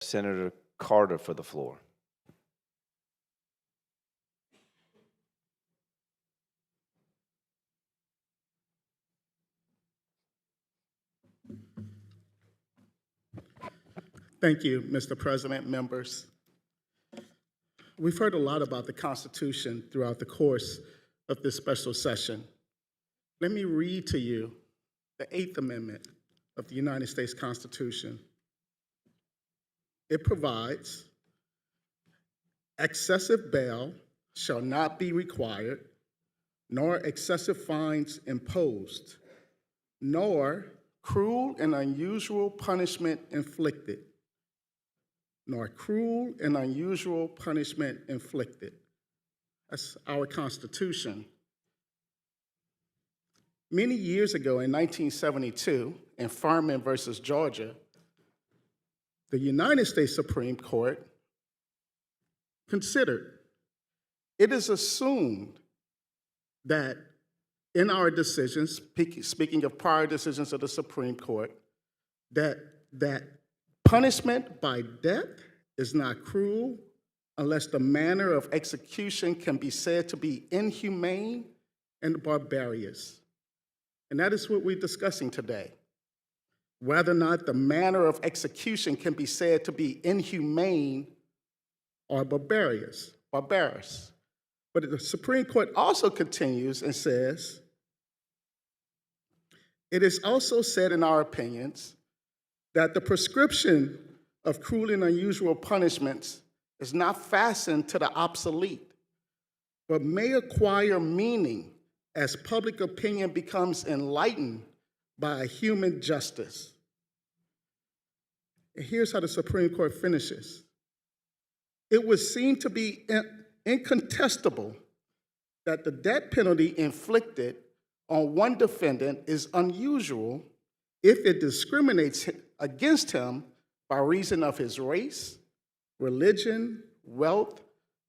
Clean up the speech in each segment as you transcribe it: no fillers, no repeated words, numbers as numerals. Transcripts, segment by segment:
Senator Carter for the floor. Thank you, Mr. President, members. We've heard a lot about the Constitution throughout the course of this special session. Let me read to you the Eighth Amendment of the United States Constitution. It provides, excessive bail shall not be required, nor excessive fines imposed, nor cruel and unusual punishment inflicted, nor cruel and unusual punishment inflicted. That's our Constitution. Many years ago in 1972, in Furman versus Georgia, the United States Supreme Court considered it is assumed that in our decisions, speaking of prior decisions of the Supreme Court, that punishment by death is not cruel unless the manner of execution can be said to be inhumane and barbarous. And that is what we're discussing today. Whether or not the manner of execution can be said to be inhumane or barbarous. But the Supreme Court also continues and says, it is also said in our opinions that the prescription of cruel and unusual punishments is not fastened to the obsolete, but may acquire meaning as public opinion becomes enlightened by human justice. And here's how the Supreme Court finishes. It would seem to be incontestable that the death penalty inflicted on one defendant is unusual if it discriminates against him by reason of his race, religion, wealth,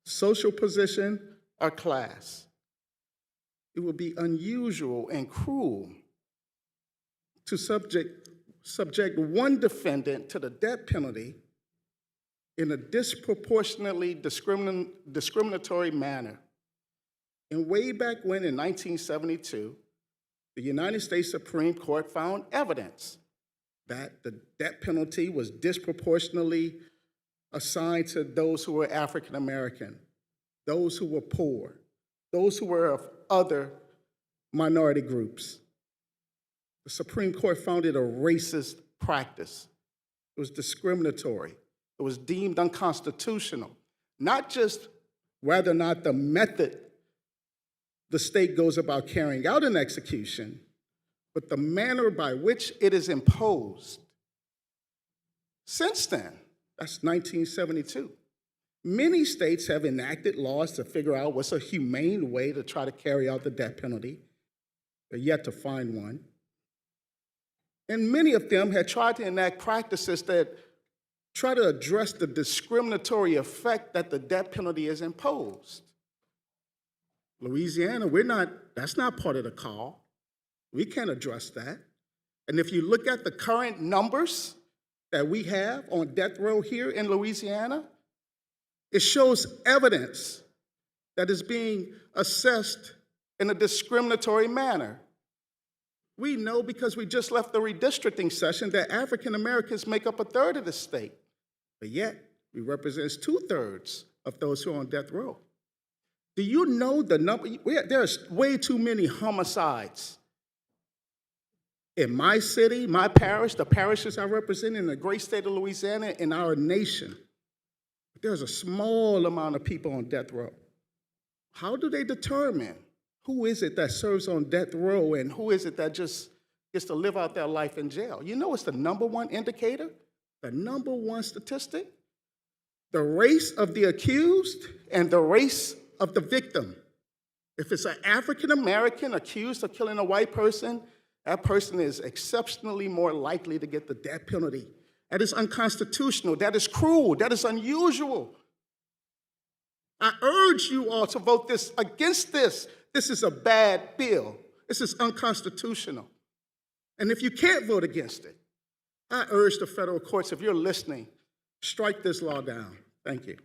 social position, or class. It would be unusual and cruel to subject one defendant to the death penalty in a disproportionately discriminatory manner. And way back when, in 1972, the United States Supreme Court found evidence that the death penalty was disproportionately assigned to those who were African American, those who were poor, those who were of other minority groups. The Supreme Court found it a racist practice. It was discriminatory. It was deemed unconstitutional. Not just whether or not the method the state goes about carrying out an execution, but the manner by which it is imposed. Since then, that's 1972, many states have enacted laws to figure out what's a humane way to try to carry out the death penalty. They're yet to find one. And many of them had tried to enact practices that try to address the discriminatory effect that the death penalty is imposed. Louisiana, that's not part of the call. We can't address that. And if you look at the current numbers that we have on death row here in Louisiana, it shows evidence that is being assessed in a discriminatory manner. We know because we just left the redistricting session that African Americans make up a third of the state, but yet we represent 2/3 of those who are on death row. Do you know the number? There's way too many homicides in my city, my parish, the parishes I represent in the great state of Louisiana, in our nation. There's a small amount of people on death row. How do they determine who is it that serves on death row and who is it that just gets to live out their life in jail? You know what's the number one indicator? The number one statistic? The race of the accused and the race of the victim. If it's an African American accused of killing a white person, that person is exceptionally more likely to get the death penalty. That is unconstitutional. That is cruel. That is unusual. I urge you all to vote against this. This is a bad bill. This is unconstitutional. And if you can't vote against it, I urge the federal courts, if you're listening, strike this law down. Thank you.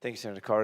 Thank you, Senator Carter.